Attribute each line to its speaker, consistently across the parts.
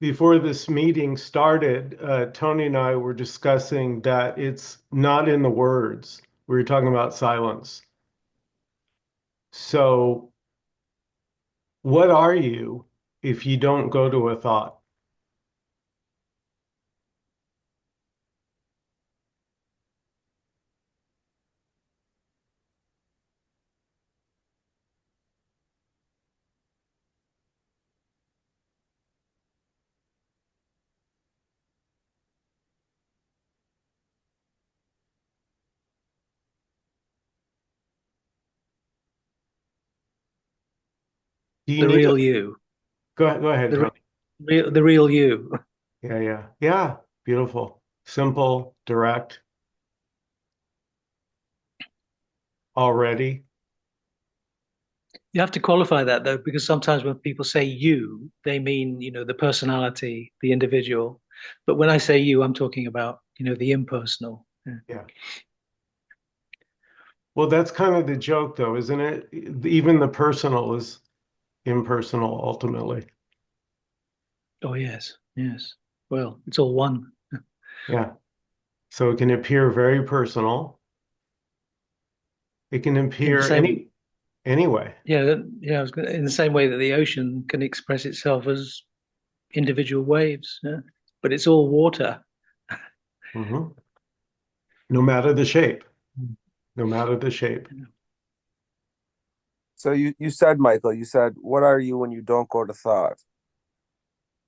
Speaker 1: Before this meeting started, Tony and I were discussing that it's not in the words. We were talking about silence. So, what are you if you don't go to a thought? Do you
Speaker 2: The
Speaker 1: need to
Speaker 2: real you,
Speaker 1: go ahead,
Speaker 2: the
Speaker 1: Tony?
Speaker 2: the real you.
Speaker 1: Yeah, yeah, yeah. Beautiful, simple, direct, already.
Speaker 2: You have to qualify that though, because sometimes when people say you, they mean, the personality, the individual. But when I say you, I'm talking about, the impersonal. Yeah.
Speaker 1: Yeah. Well, that's kind of the joke, though, isn't it? Even the personal is impersonal ultimately.
Speaker 2: Oh, yes, yes. Well, it's all one.
Speaker 1: Yeah. So it can appear very personal. It can
Speaker 2: In the
Speaker 1: appear
Speaker 2: same,
Speaker 1: anyway.
Speaker 2: yeah, in the same way that the ocean can express itself as individual waves, yeah. But it's all water.
Speaker 1: Hmm. No matter the shape. No matter the shape.
Speaker 3: So you said, Michael, you said, what are you when you don't go to thought?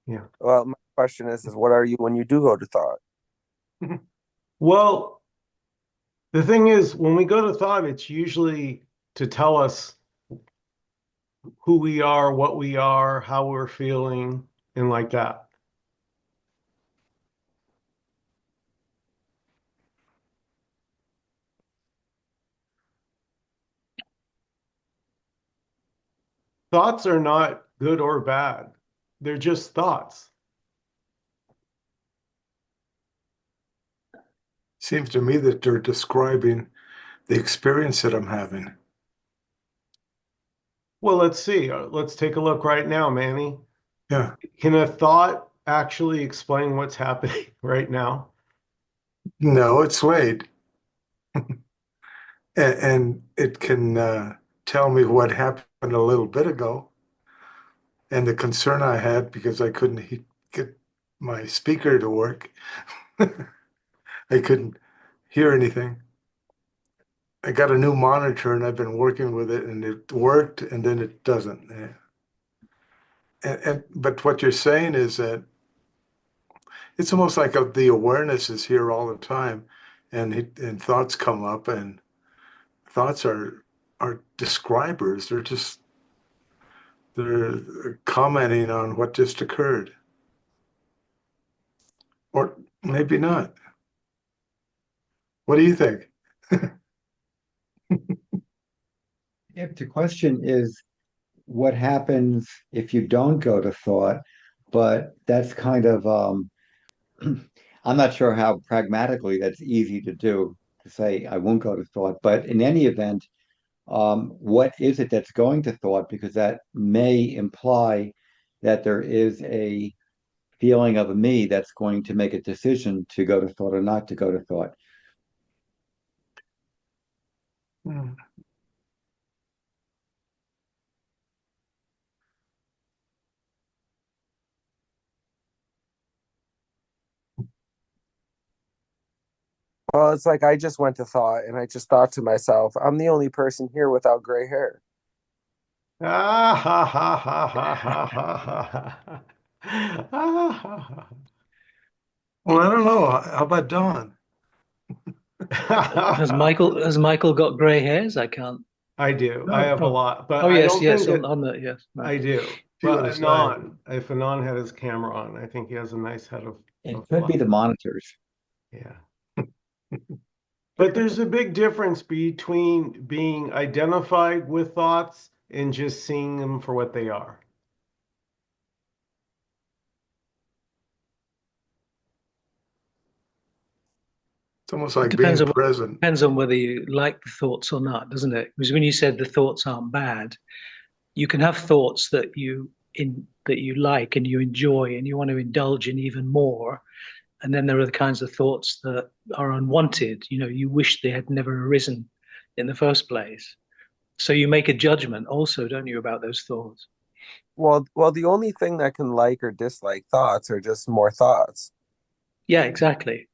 Speaker 1: Yeah.
Speaker 3: Well, my question is what are you when you do go to thought?
Speaker 1: Well, the thing is, when we go to thought, it's usually to tell us who we are, what we are, how we're feeling, and like that. Thoughts are not good or bad. They're just thoughts.
Speaker 4: Seems to me that they're describing the experience that I'm having.
Speaker 1: Well, let's see. Let's take a look right now, Manny.
Speaker 4: Yeah.
Speaker 1: Can a thought actually explain what's happening right now?
Speaker 4: No, it's Wade. And it can tell me what happened a little bit ago and the concern I had because I couldn't get my speaker to work. I couldn't hear anything. I got a new monitor and I've been working with it and it worked and then it doesn't. Yeah. And but what you're saying is that it's almost like the awareness is here all the time and thoughts come up and thoughts are describers. They're commenting on what just occurred. Or maybe not. What do you think?
Speaker 5: If the question is what happens if you don't go to thought, but that's kind of I'm not sure how pragmatically that's easy to do to say I won't go to thought, but in any event, what is it that's going to thought? Because that may imply that there is a feeling of a me that's going to make a decision to go to thought or not to go to thought.
Speaker 4: Hmm.
Speaker 3: Well, it's like I just went to thought and I just thought to myself, I'm the only person here without gray hair.
Speaker 1: Ah, ha, ha, ha, ha, ha, ha, ha, ha. Ah, ha, ha.
Speaker 4: Well, I don't know. How about Dawn?
Speaker 2: Has Michael got grey hairs? I can't.
Speaker 1: I do. I
Speaker 2: No.
Speaker 1: have a
Speaker 2: Oh,
Speaker 1: lot, but
Speaker 2: oh
Speaker 1: I
Speaker 2: yes,
Speaker 1: don't
Speaker 2: yes.
Speaker 1: think
Speaker 2: On,
Speaker 1: it.
Speaker 2: on the yes, right.
Speaker 1: I do.
Speaker 4: Few on
Speaker 1: But
Speaker 4: the side.
Speaker 1: If Anon had his camera on, I think he has a nice head
Speaker 5: It
Speaker 1: of
Speaker 5: could be the monitors.
Speaker 1: yeah. But there's a big difference between being identified with thoughts and just seeing them for what they are.
Speaker 4: It's almost
Speaker 2: It
Speaker 4: like
Speaker 2: depends
Speaker 4: being
Speaker 2: on
Speaker 4: present.
Speaker 2: whether you like the thoughts or not, doesn't it? Because when you said the thoughts aren't bad, you can have thoughts that you like and you enjoy and you want to indulge in even more. And then there are the kinds of thoughts that are unwanted. You wish they had never arisen in the first place. So you make a judgment also, don't you, about those thoughts?
Speaker 3: Well, the only thing that can like or dislike thoughts are just more thoughts.
Speaker 2: Yeah, exactly.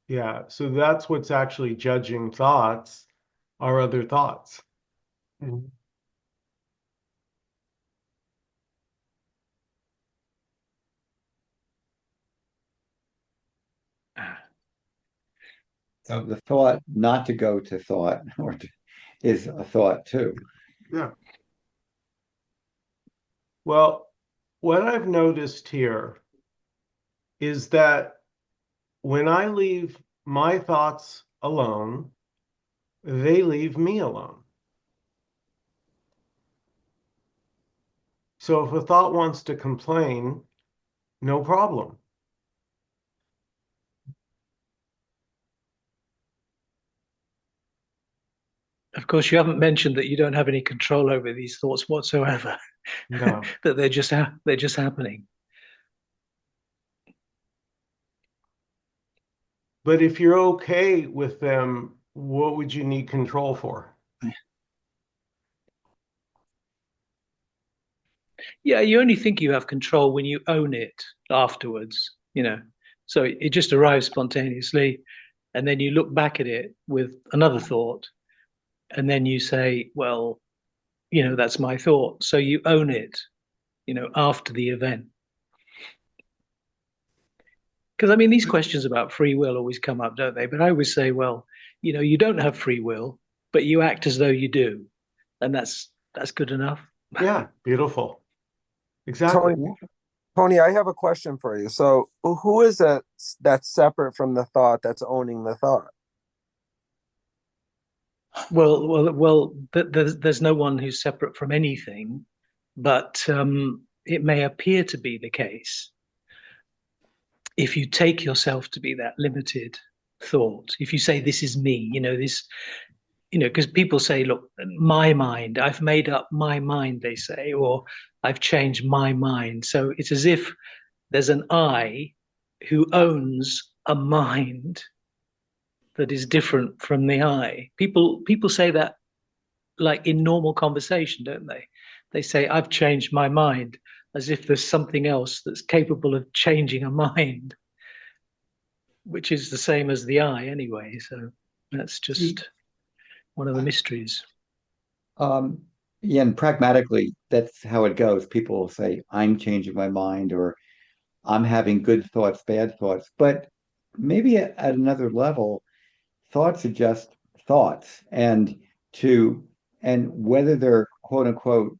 Speaker 1: Yeah. So that's what's actually judging thoughts are other thoughts.
Speaker 4: Mhm.
Speaker 5: So the thought not to go to thought is a thought too.
Speaker 4: Yeah.
Speaker 1: Well, what I've noticed here is that when I leave my thoughts alone, they leave me alone. So if a thought wants to complain, no problem.
Speaker 2: Of course, you haven't mentioned that you don't have any control over these thoughts whatsoever.
Speaker 1: No.
Speaker 2: That they're just happening.
Speaker 1: But if you're okay with them, what would you need control for?
Speaker 2: Yeah, you only think you have control when you own it afterwards. So it just arrives spontaneously, and then you look back at it with another thought, and then you say, well, that's my thought. So you own it, after the event. Because I mean, these questions about free will always come up, don't they? But I always say, well, you don't have free will, but you act as though you do, and that's good enough.
Speaker 1: Yeah, beautiful.
Speaker 3: Tony,
Speaker 1: Exactly.
Speaker 3: Tony, I have a question for you. So, who is it that's separate from the thought that's owning the thought?
Speaker 2: Well. There's no one who's separate from anything, but it may appear to be the case if you take yourself to be that limited thought. If you say this is me, because people say, look, my mind, I've made up my mind, they say, or I've changed my mind. So it's as if there's an I who owns a mind that is different from the I. People say that like in normal conversation, don't they? They say, I've changed my mind, as if there's something else that's capable of changing a mind, which is the same as the I anyway. So that's
Speaker 5: See,
Speaker 2: just one of the mysteries.
Speaker 5: um, yeah, and pragmatically, that's how it goes. People will say, I'm changing my mind, or I'm having good thoughts, bad thoughts. But maybe at another level, thoughts are just thoughts. To and whether they're quote unquote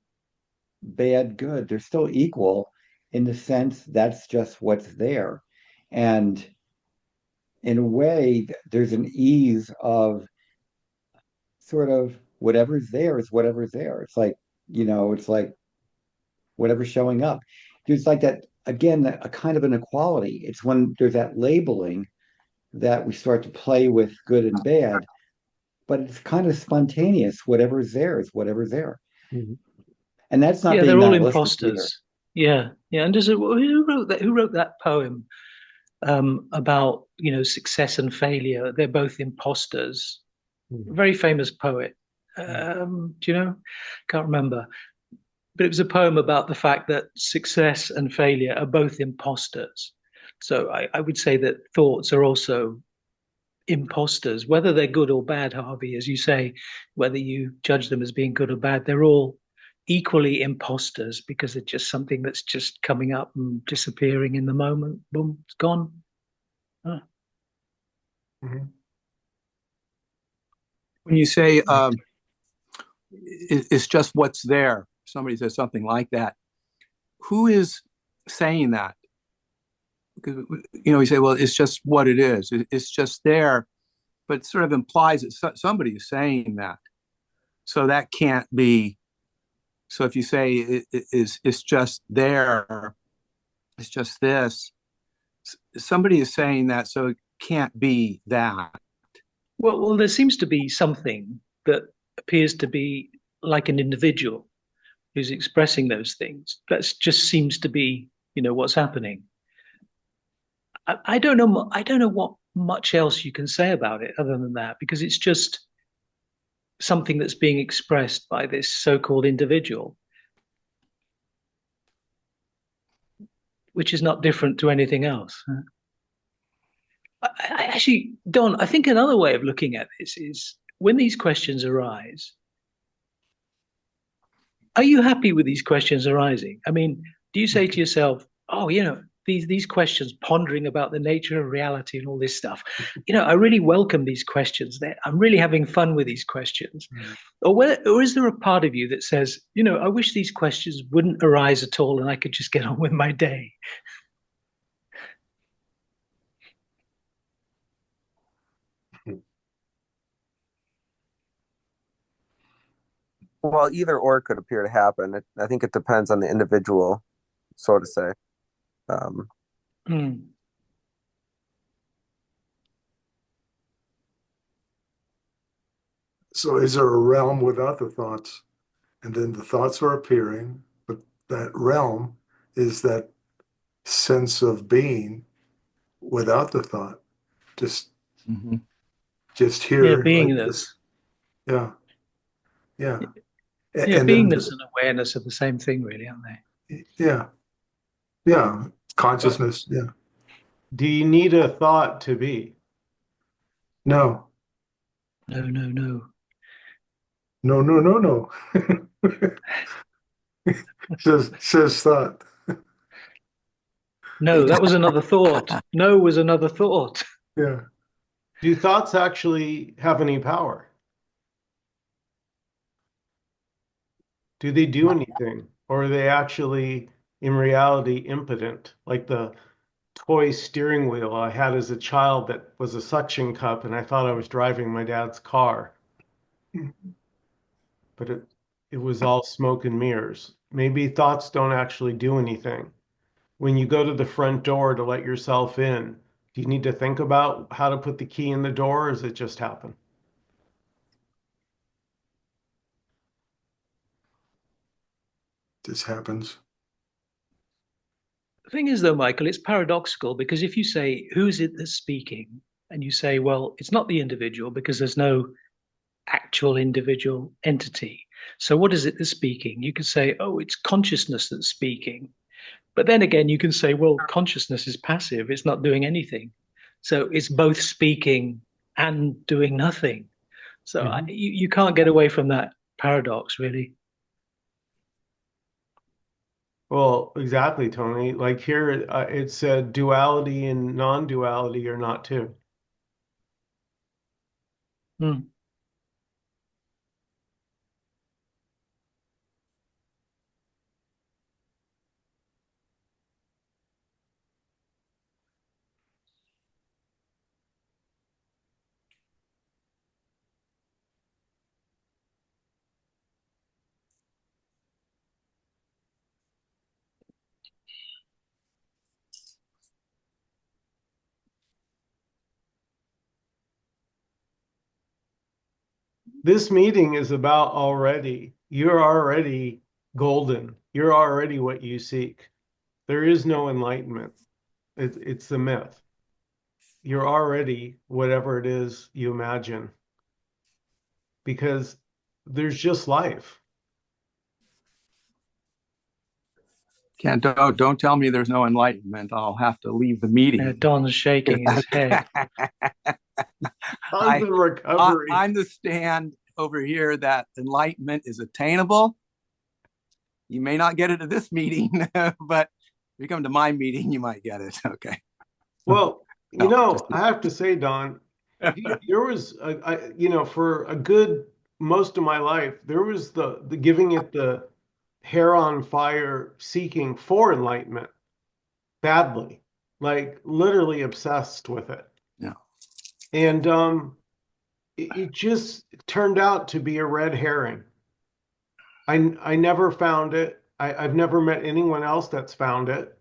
Speaker 5: bad, good, they're still equal in the sense that's just what's there. And in a way, there's an ease of sort of whatever's there is whatever's there. It's like whatever's showing up. There's like that, again, a kind of an equality. It's when there's that labeling that we start to play with good and bad, but it's kind of spontaneous. Whatever's there is whatever's there.
Speaker 1: Mhm.
Speaker 5: And that's not
Speaker 2: Yeah,
Speaker 5: being
Speaker 2: they're all
Speaker 5: nihilistic either.
Speaker 2: imposters. Yeah, yeah. And who wrote that poem about success and failure? They're both imposters.
Speaker 1: Mhm.
Speaker 2: Very famous poet. Do you know? Can't remember. But it was a poem about the fact that success and failure are both imposters. So I would say that thoughts are also imposters, whether they're good or bad, Harvey, as you say, whether you judge them as being good or bad, they're all equally imposters because it's just something that's just coming up and disappearing in the moment. Boom, it's gone. Oh.
Speaker 4: Mhm.
Speaker 6: When you say it's just what's there, somebody says something like that. Who is saying that? Because you say, well, it's just what it is. It's just there, but it sort of implies that somebody is saying that. So that can't be. So if you say it's just there, it's just this. Somebody is saying that, so it can't be that.
Speaker 2: Well, there seems to be something that appears to be like an individual who's expressing those things. That just seems to be, what's happening. I don't know. I don't know what much else you can say about it other than that, because it's just something that's being expressed by this so-called individual, which is not different to anything else. I actually, Don, I think another way of looking at this is when these questions arise, are you happy with these questions arising? I mean, do you say to yourself, oh, these questions, pondering about the nature of reality and all this stuff, I really welcome these questions. I'm really having fun with these questions. Or is there a part of you that says, I wish these questions wouldn't arise at all and I could just get on with my day?
Speaker 3: Well, either or could appear to happen. I think it depends on the individual, so to say. Um,
Speaker 2: Mm.
Speaker 4: So is there a realm without the thoughts? And then the thoughts are appearing, but that realm is that sense of being without the thought, just
Speaker 6: Mm-hmm.
Speaker 4: just
Speaker 2: Yeah,
Speaker 4: here like
Speaker 2: beingness.
Speaker 4: this. Yeah, yeah.
Speaker 2: Yeah,
Speaker 4: And then
Speaker 2: beingness and awareness are the same thing, really, aren't they?
Speaker 4: yeah, yeah. Consciousness. Yeah.
Speaker 1: Do you need a thought to be?
Speaker 4: No.
Speaker 2: No, no, no.
Speaker 4: No, no, no, no. says thought.
Speaker 2: No, that was another thought. No was another thought.
Speaker 4: Yeah.
Speaker 1: Do thoughts actually have any power? Do they do anything? Or are they actually, in reality, impotent? Like the toy steering wheel I had as a child that was a suction cup, and I thought I was driving my dad's car, but it was all smoke and mirrors. Maybe thoughts don't actually do anything. When you go to the front door to let yourself in, do you need to think about how to put the key in the door, or does it just happen?
Speaker 4: This happens.
Speaker 2: The thing is, though, Michael, it's paradoxical because if you say, who's it that's speaking? And you say, well, it's not the individual because there's no actual individual entity. So what is it that's speaking? You could say, oh, it's consciousness that's speaking. But then again, you can say, well, consciousness is passive, it's not doing anything. So it's both speaking and doing nothing. So
Speaker 1: Mhm.
Speaker 2: you can't get away from that paradox, really.
Speaker 1: Well, exactly, Tony. Like here, it said duality and non-duality are not two.
Speaker 2: Hmm.
Speaker 1: This meeting is about you're already golden. You're already what you seek. There is no enlightenment. It's the myth. You're already whatever it is you imagine because there's just life.
Speaker 6: Can't don't tell me there's no enlightenment. I'll have to leave the meeting.
Speaker 2: Don's shaking his head.
Speaker 1: Tons of recovery.
Speaker 6: I'm the stand over here that enlightenment is attainable. You may not get it at this meeting, but if you come to my meeting, you might get it. Okay.
Speaker 1: Well,
Speaker 6: No, just
Speaker 1: I have to say, Don, There was for a good most of my life, there was the giving it the hair on fire seeking for enlightenment badly, like literally obsessed with it.
Speaker 6: Yeah.
Speaker 1: And it just turned out to be a red herring. I never found it. I've never met anyone else that's found it.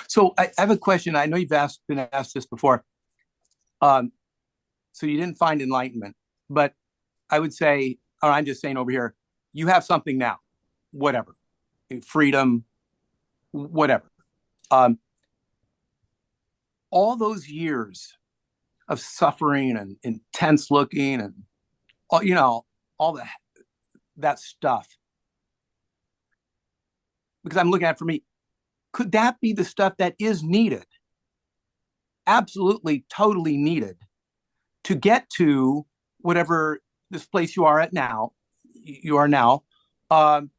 Speaker 6: So I have a question. I know you've been asked this before. So you didn't find enlightenment, but I would say, or I'm just saying over here, you have something now, whatever, freedom, whatever. Um, all those years of suffering and intense looking and all that stuff. Because I'm looking at it for me, could that be the stuff that is needed? Absolutely, totally needed to get to whatever this place you are at now. You are now. Um,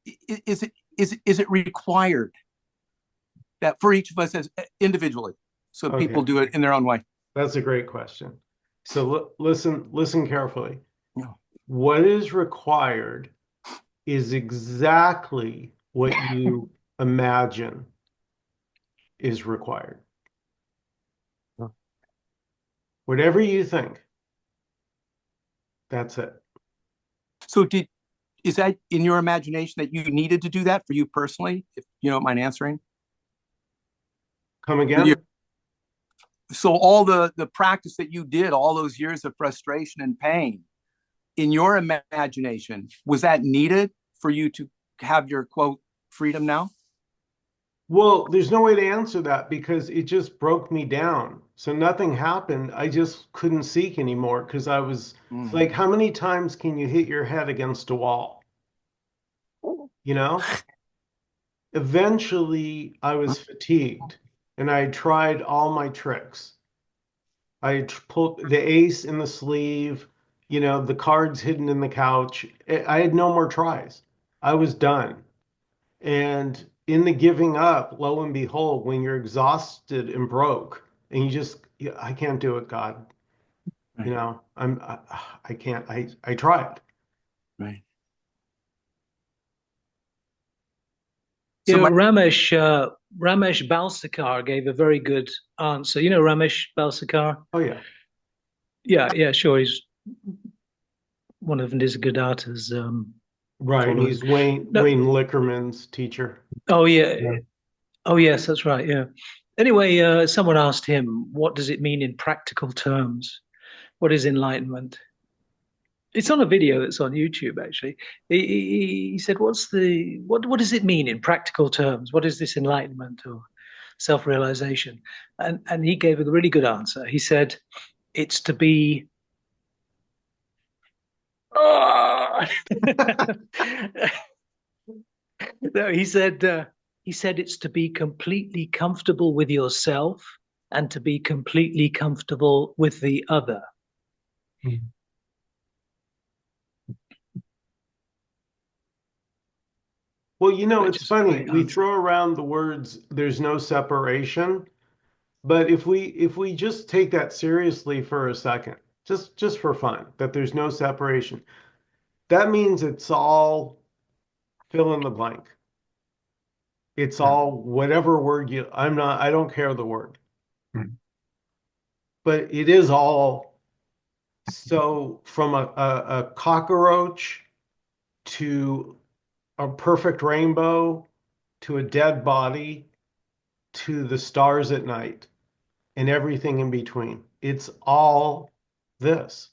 Speaker 6: is it required that for each of us as individually, so
Speaker 1: Okay,
Speaker 6: people do it in their own way?
Speaker 1: that's a great question. So listen carefully.
Speaker 6: Yeah.
Speaker 1: What is required is exactly what you imagine is required. Whatever you think, that's it.
Speaker 6: So is that in your imagination that you needed to do that for you personally? If you don't mind answering.
Speaker 1: Come again?
Speaker 6: So all the practice that you did, all those years of frustration and pain, in your imagination, was that needed for you to have your quote freedom now?
Speaker 1: Well, there's no way to answer that because it just broke me down. So nothing happened. I just couldn't seek anymore because I was like, how many times can you hit your head against a wall? You know? Eventually, I was fatigued and I tried all my tricks. Pulled the ace in the sleeve, the cards hidden in the couch. I had no more tries. I was done. And in the giving up, lo and behold, when you're exhausted and broke, and I can't do it, God.
Speaker 6: Right.
Speaker 1: I can't. I tried.
Speaker 6: Right.
Speaker 2: You
Speaker 6: So
Speaker 2: know,
Speaker 6: my
Speaker 2: Ramesh Balsekar gave a very good answer. You know Ramesh Balsekar?
Speaker 1: Oh yeah,
Speaker 2: Yeah, sure. He's one of Nisargadatta's
Speaker 1: right.
Speaker 2: followers.
Speaker 1: He's Wayne
Speaker 2: No,
Speaker 1: Wayne Lickerman's teacher.
Speaker 2: oh yeah,
Speaker 1: Yeah.
Speaker 2: oh yes, that's right. Yeah. Anyway, someone asked him, "What does it mean in practical terms? What is enlightenment?" It's on a video that's on YouTube. Actually, he said, What does it mean in practical terms? What is this enlightenment or self-realization?" And he gave a really good answer. He said, "It's to be." Oh! No, he said it's to be completely comfortable with yourself and to be completely comfortable with the other.
Speaker 1: Well,
Speaker 2: Which
Speaker 1: it's
Speaker 2: is a
Speaker 1: funny.
Speaker 2: great
Speaker 1: We
Speaker 2: answer.
Speaker 1: throw around the words "there's no separation," but if we just take that seriously for a second, just for fun, that there's no separation, that means it's all fill in the blank. It's
Speaker 5: Yeah.
Speaker 1: all whatever word I don't care the word, but it is all. So from a cockroach to a perfect rainbow to a dead body to the stars at night and everything in between. It's all this.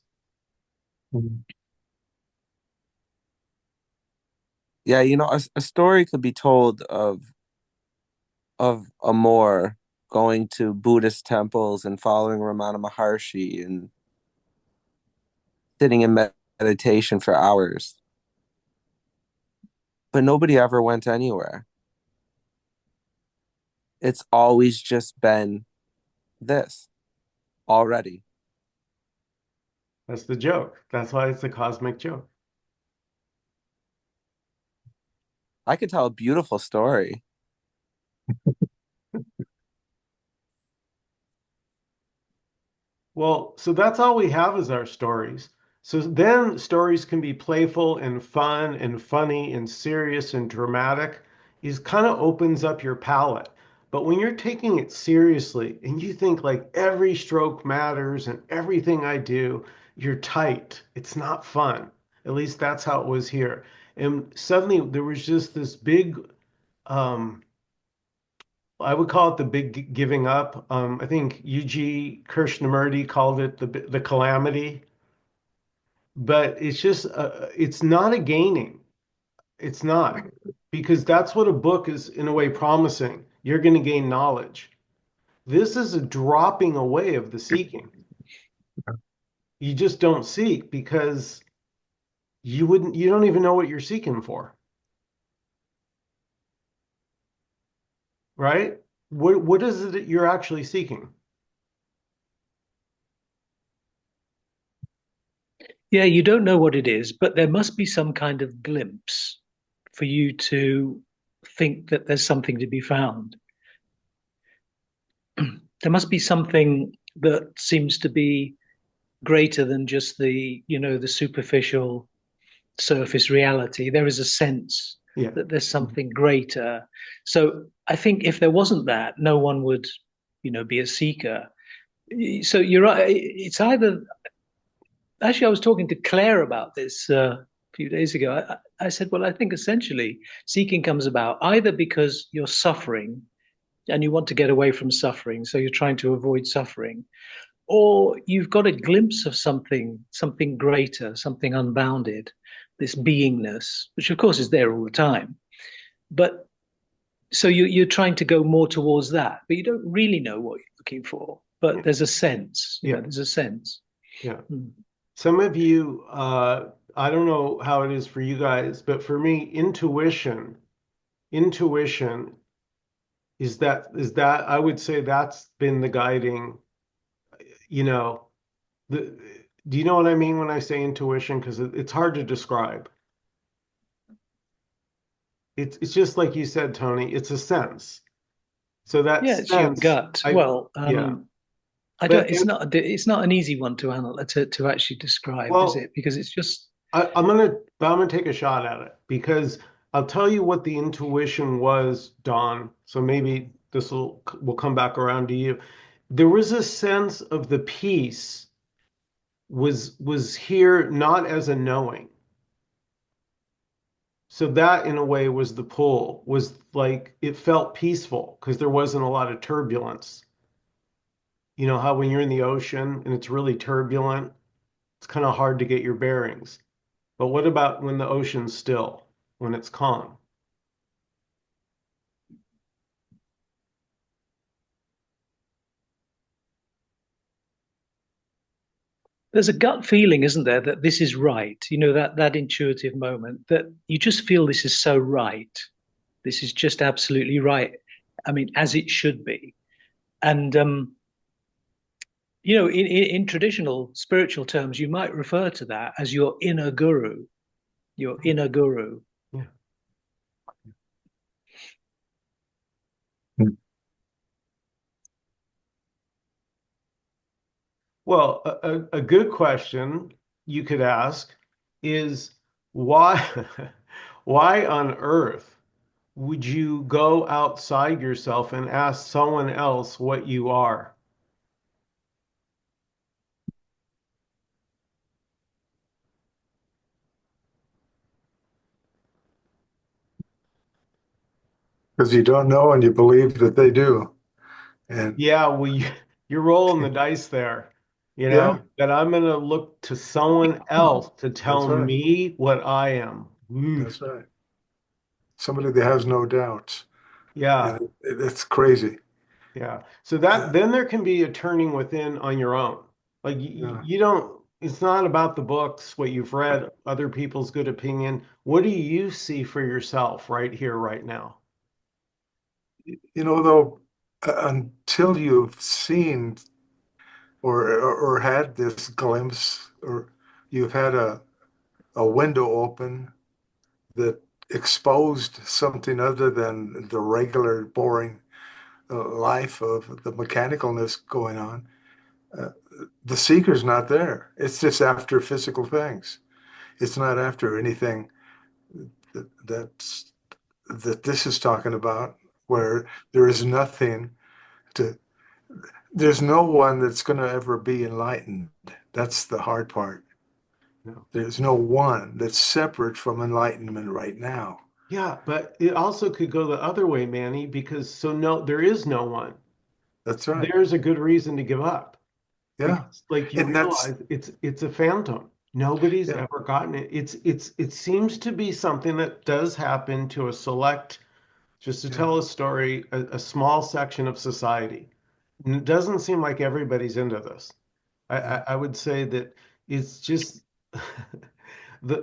Speaker 3: Yeah, a story could be told of a Moor going to Buddhist temples and following Ramana Maharshi and sitting in meditation for hours. But nobody ever went anywhere. It's always just been this already.
Speaker 1: That's the joke. That's why it's a cosmic joke.
Speaker 3: I could tell a beautiful story.
Speaker 1: Well, so that's all we have is our stories. So then stories can be playful and fun and funny and serious and dramatic. It kind of opens up your palette. But when you're taking it seriously and you think like every stroke matters and everything I do, you're tight. It's not fun. At least that's how it was here. And suddenly there was just this big um, I would call it the big giving up. I think Yuji Krishnamurti called it the calamity, but it's just it's not a gaining. It's not because that's what a book is in a way promising. You're going to gain knowledge. This is a dropping away of the seeking. You just don't seek because you don't even know what you're seeking for, right? What is it that you're actually seeking?
Speaker 2: Yeah, you don't know what it is, but there must be some kind of glimpse for you to think that there's something to be found. There must be something that seems to be greater than just the superficial surface reality. There is a sense
Speaker 1: Yeah.
Speaker 2: that there's something greater. So I think if there wasn't that, no one would, be a seeker. So you're right. It's either actually, I was talking to Claire about this a few days ago. I said, well, I think essentially seeking comes about either because you're suffering and you want to get away from suffering, so you're trying to avoid suffering, or you've got a glimpse of something greater, something unbounded, this beingness, which of course is there all the time. But so you're trying to go more towards that, but you don't really know what you're looking for. But
Speaker 1: Yeah.
Speaker 2: there's a sense,
Speaker 1: Yeah.
Speaker 2: there's a sense.
Speaker 1: Yeah.
Speaker 2: Mm.
Speaker 1: Some of you, I don't know how it is for you guys, but for me, intuition is that I would say that's been the guiding, you know, the do you know what I mean when I say intuition? Because it's hard to describe. It's just like you said, Tony, it's a sense. So that
Speaker 2: Yeah, it's your
Speaker 1: sense,
Speaker 2: gut.
Speaker 1: I
Speaker 2: Well,
Speaker 1: yeah.
Speaker 2: I don't.
Speaker 1: But
Speaker 2: It's not an easy one to actually describe, is
Speaker 1: well,
Speaker 2: it? Because it's just
Speaker 1: I'm gonna take a shot at it because I'll tell you what the intuition was, Don. So maybe this will come back around to you. There was a sense of the peace was here not as a knowing. So that in a way was the pull, was like it felt peaceful because there wasn't a lot of turbulence. You know how when you're in the ocean and it's really turbulent, it's kind of hard to get your bearings. But what about when the ocean's still, when it's calm?
Speaker 2: there's a gut feeling, isn't there, that this is right. That intuitive moment that you just feel this is so right. This is just absolutely right. I mean, as it should be. And in traditional spiritual terms, you might refer to that as your inner guru. Your inner guru.
Speaker 1: Yeah. Well, a good question you could ask is why why on earth would you go outside yourself and ask someone else what you are?
Speaker 4: because you don't know and you believe that they do. And
Speaker 1: Yeah, well, you're rolling the dice there,
Speaker 4: yeah,
Speaker 1: that I'm going to look to someone else to
Speaker 4: that's
Speaker 1: tell
Speaker 4: right.
Speaker 1: me what I am.
Speaker 4: That's right. Somebody that has no doubts. And
Speaker 1: Yeah,
Speaker 4: it's crazy.
Speaker 1: yeah. So that
Speaker 4: Uh,
Speaker 1: then there can be a turning within on your own. Like
Speaker 4: yeah.
Speaker 1: you don't, it's not about the books, what you've read, other people's good opinion. What do you see for yourself right here, right now?
Speaker 4: Though, until you've seen or had this glimpse, or you've had a window open that exposed something other than the regular boring life of the mechanicalness going on, uh, the seeker's not there. It's just after physical things. It's not after anything that's that this is talking about, where there is nothing to, there's no one that's going to ever be enlightened. That's the hard part.
Speaker 1: No.
Speaker 4: There's no one that's separate from enlightenment right now.
Speaker 1: Yeah, but it also could go the other way, Manny, because so no, there is no one.
Speaker 4: That's right.
Speaker 1: There's a good reason to give up
Speaker 4: Yeah.
Speaker 1: because like you
Speaker 4: And that's,
Speaker 1: realize it's a phantom. Nobody's
Speaker 4: yeah,
Speaker 1: ever gotten it. It seems to be something that does happen to a select, just to
Speaker 4: yeah,
Speaker 1: tell a story, a small section of society. And it doesn't seem like everybody's into this.
Speaker 4: yeah.
Speaker 1: I would say that it's just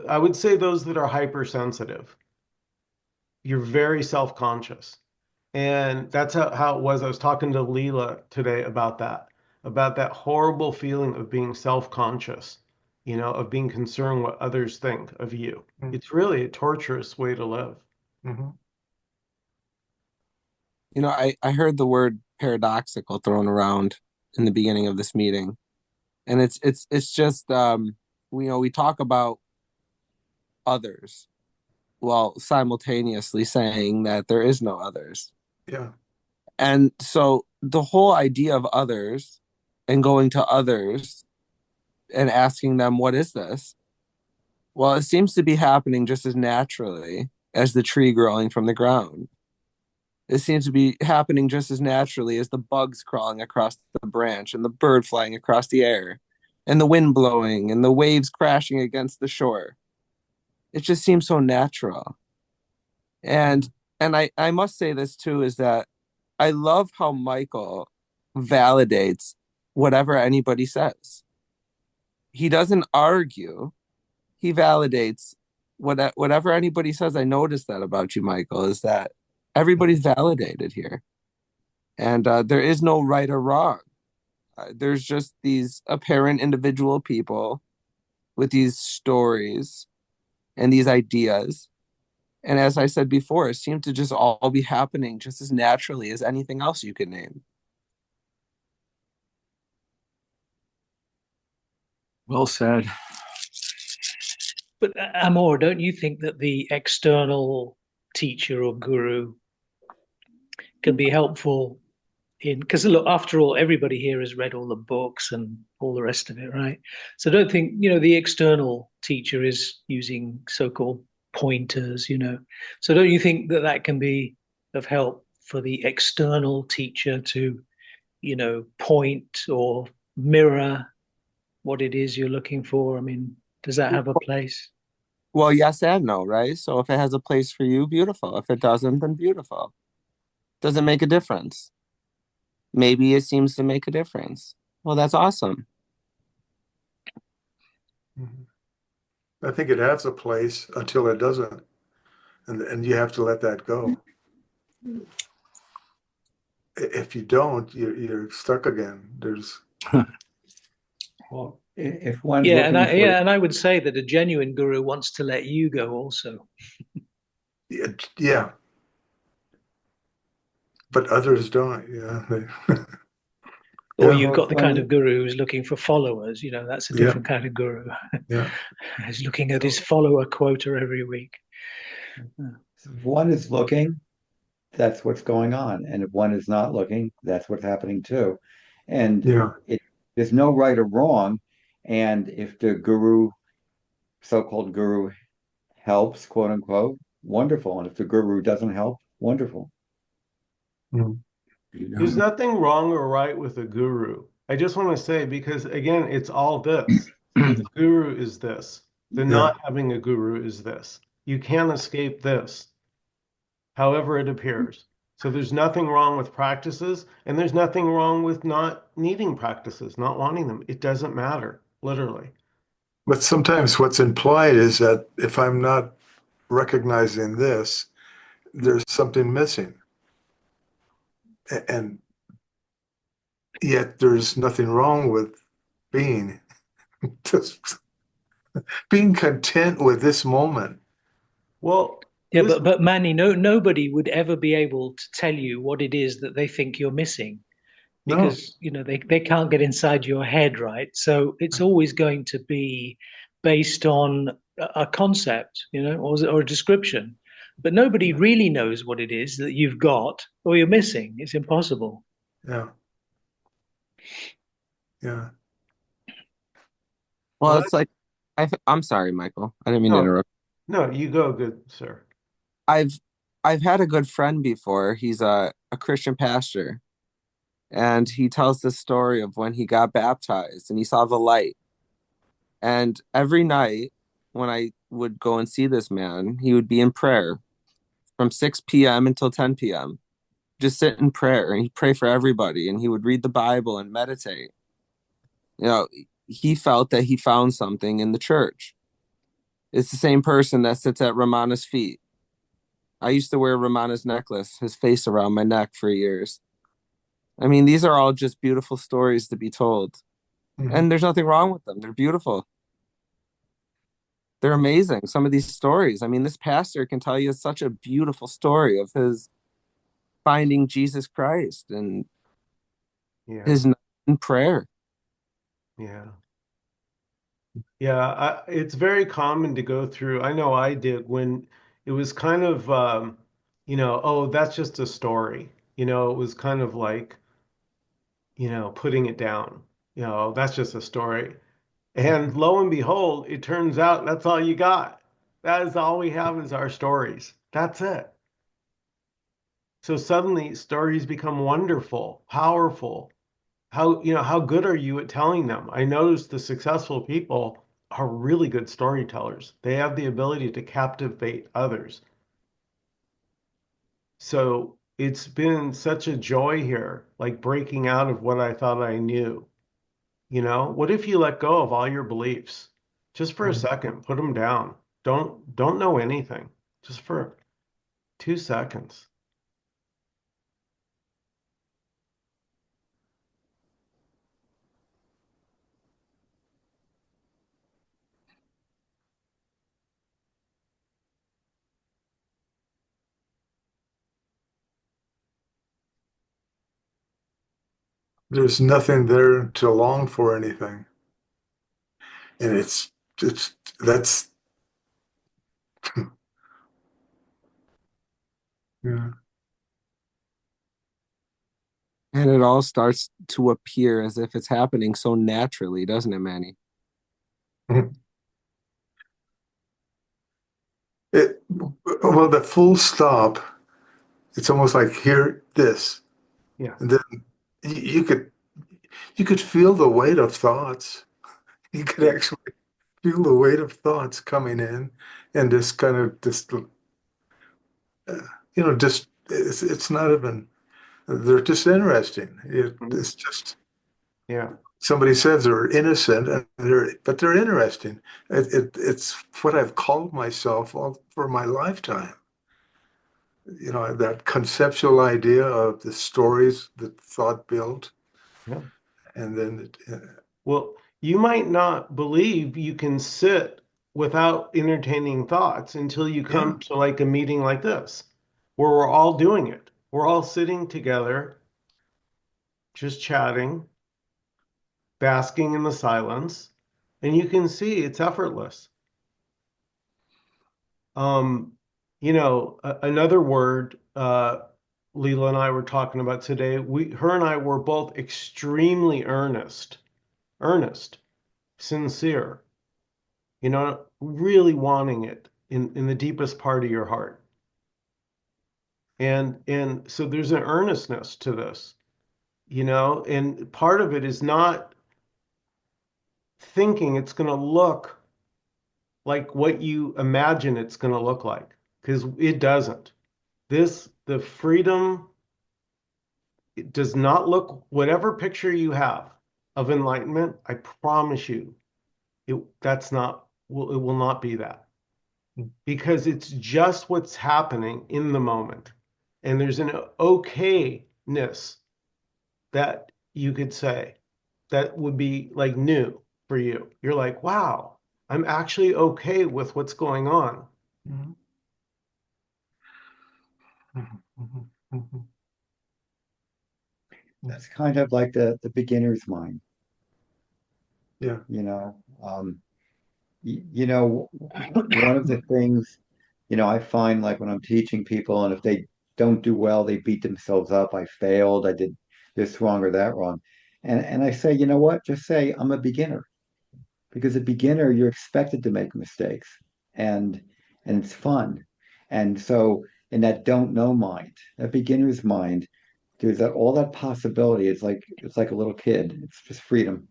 Speaker 1: I would say those that are hypersensitive. You're very self-conscious. And that's how it was. I was talking to Leela today about that horrible feeling of being self-conscious, of being concerned what others think of you. It's really a torturous way to live.
Speaker 4: Mm-hmm.
Speaker 3: I heard the word paradoxical thrown around in the beginning of this meeting, and it's just we talk about others while simultaneously saying that there is no others.
Speaker 4: Yeah.
Speaker 3: And so the whole idea of others and going to others and asking them, what is this? Well, it seems to be happening just as naturally as the tree growing from the ground. It seems to be happening just as naturally as the bugs crawling across the branch and the bird flying across the air and the wind blowing and the waves crashing against the shore. It just seems so natural. And I must say this too is that I love how Michael validates whatever anybody says. He doesn't argue. He validates whatever anybody says. I noticed that about you, Michael, is that everybody's validated here. And there is no right or wrong. There's just these apparent individual people with these stories and these ideas. And as I said before, it seemed to just all be happening just as naturally as anything else you could name.
Speaker 6: Well said.
Speaker 2: But Amor, don't you think that the external teacher or guru can be helpful in, because look, after all, everybody here has read all the books and all the rest of it, right? So don't think, the external teacher is using so-called pointers, So don't you think that that can be of help for the external teacher to, point or mirror what it is you're looking for? I mean, does that have a place?
Speaker 3: Well, yes and no, right? So if it has a place for you, beautiful. If it doesn't, then beautiful. Does it make a difference? Maybe it seems to make a difference. Well, that's awesome.
Speaker 4: Mm-hmm. I think it has a place until it doesn't. And you have to let that go. If you don't, you're stuck again. There's,
Speaker 5: Well, if one's
Speaker 2: Yeah, and
Speaker 5: looking for,
Speaker 2: and I would say that a genuine guru wants to let you go also.
Speaker 4: yeah, yeah, but others don't. Yeah.
Speaker 2: Or
Speaker 4: Yeah.
Speaker 2: you've
Speaker 5: well,
Speaker 2: got
Speaker 5: it's
Speaker 2: the kind
Speaker 5: funny.
Speaker 2: of guru who's looking for followers, that's a
Speaker 4: Yeah.
Speaker 2: different kind of guru.
Speaker 4: Yeah.
Speaker 2: He's looking at his follower quota every week.
Speaker 5: If one is looking, that's what's going on. And if one is not looking, that's what's happening too. And
Speaker 4: Yeah.
Speaker 5: it there's no right or wrong. And if the guru, so-called guru, helps, quote unquote, wonderful. And if the guru doesn't help, wonderful.
Speaker 4: Mm.
Speaker 1: There's nothing wrong or right with a guru. I just want to say, because again, it's all this. The guru is this. The
Speaker 4: Yeah.
Speaker 1: not having a guru is this. You can't escape this, however it appears. So there's nothing wrong with practices, and there's nothing wrong with not needing practices, not wanting them. It doesn't matter, literally.
Speaker 4: But sometimes what's implied is that if I'm not recognizing this, there's something missing. And yet there's nothing wrong with being just being content with this moment.
Speaker 1: Well,
Speaker 2: Yeah,
Speaker 1: listen,
Speaker 2: but Manny, nobody would ever be able to tell you what it is that they think you're missing
Speaker 4: No.
Speaker 2: because they can't get inside your head, right? So it's always going to be based on a concept, or a description. But nobody
Speaker 4: Yeah.
Speaker 2: really knows what it is that you've got or you're missing. It's impossible.
Speaker 4: Yeah. Yeah.
Speaker 3: Well,
Speaker 1: well,
Speaker 3: it's like I'm sorry, Michael. I didn't mean to
Speaker 1: no,
Speaker 3: interrupt.
Speaker 1: no, you go, good sir.
Speaker 3: I've I've had a good friend before. He's a Christian pastor, and he tells this story of when he got baptized and he saw the light. And every night when I would go and see this man, he would be in prayer from 6 p.m. until 10 p.m. Just sit in prayer and he'd pray for everybody and he would read the Bible and meditate. You know, he felt that he found something in the church. It's the same person that sits at Ramana's feet. I used to wear Ramana's necklace, his face around my neck for years. I mean, these are all just beautiful stories to be told.
Speaker 4: Mhm.
Speaker 3: And there's nothing wrong with them. They're beautiful. They're amazing. Some of these stories. I mean, this pastor can tell you such a beautiful story of his finding Jesus Christ and
Speaker 1: Yeah,
Speaker 3: his night in prayer.
Speaker 1: yeah. Yeah, it's very common to go through. I know I did when it was kind of, oh, that's just a story. It was kind of like, putting it down. That's just a story. And lo and behold, it turns out that's all you got. That is all we have is our stories. That's it. So suddenly stories become wonderful, powerful. How good are you at telling them? I noticed the successful people are really good storytellers. They have the ability to captivate others. So it's been such a joy here, like breaking out of what I thought I knew. What if you let go of all your beliefs just for a
Speaker 4: Mhm.
Speaker 1: second, put them down. Don't know anything just for 2 seconds.
Speaker 4: There's nothing there to long for anything. And it's that's yeah.
Speaker 3: And it all starts to appear as if it's happening so naturally, doesn't it, Manny?
Speaker 4: It well, the full stop, it's almost like hear this.
Speaker 1: Yeah.
Speaker 4: And then you could feel the weight of thoughts. You could actually feel the weight of thoughts coming in and just kind of just just it's not even they're just interesting.
Speaker 1: Mhm.
Speaker 4: It's just
Speaker 1: Yeah.
Speaker 4: somebody says they're innocent and but they're interesting. It's what I've called myself all for my lifetime. That conceptual idea of the stories that thought built,
Speaker 1: Yeah.
Speaker 4: and then
Speaker 1: Well, you might not believe you can sit without entertaining thoughts until you
Speaker 4: yeah,
Speaker 1: come to like a meeting like this, where we're all doing it. We're all sitting together, just chatting, basking in the silence, and you can see it's effortless. Um, another word Leela and I were talking about today, her and I were both extremely earnest, sincere, really wanting it in the deepest part of your heart. And so there's an earnestness to this, and part of it is not thinking it's going to look like what you imagine it's going to look like, because it doesn't. The freedom, it does not look, whatever picture you have of enlightenment, I promise you, it will not be that. Because it's just what's happening in the moment. And there's an okayness that you could say that would be like new for you. You're like, wow, I'm actually okay with what's going on.
Speaker 4: Mhm. Mhm, mhm.
Speaker 5: That's kind of like the beginner's mind,
Speaker 4: Yeah.
Speaker 5: you know. You know, one of the things, I find like when I'm teaching people, and if they don't do well, they beat themselves up. I failed. I did this wrong or that wrong. And I say, you know what? Just say I'm a beginner, because a beginner, you're expected to make mistakes, and it's fun. And so in that don't know mind, that beginner's mind, there's all that possibility. It's like a little kid. It's just freedom.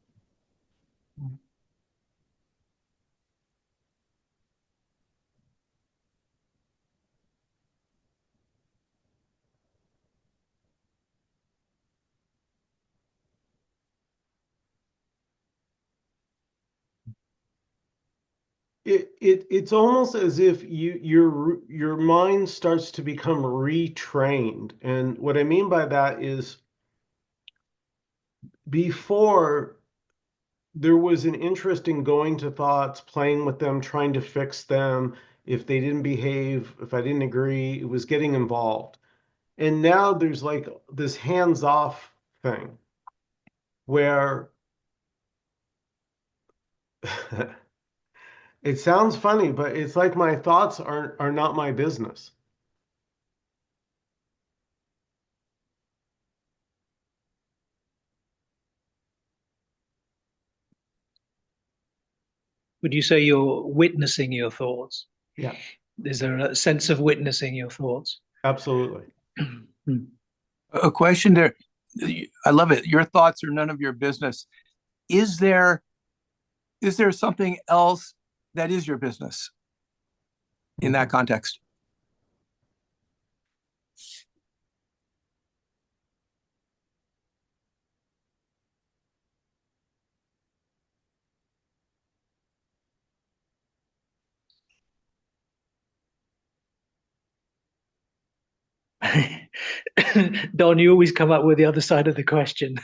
Speaker 1: It's almost as if your mind starts to become retrained. And what I mean by that is before there was an interest in going to thoughts, playing with them, trying to fix them. If they didn't behave, if I didn't agree, it was getting involved. And now there's like this hands-off thing where it sounds funny, but it's like my thoughts are not my business.
Speaker 2: Would you say you're witnessing your thoughts?
Speaker 1: Yeah,
Speaker 2: Is there a sense of witnessing your thoughts?
Speaker 1: absolutely.
Speaker 2: Hmm.
Speaker 6: A question there. I love it. Your thoughts are none of your business. Is there something else that is your business in that context?
Speaker 2: Don, you always come up with the other side of the question.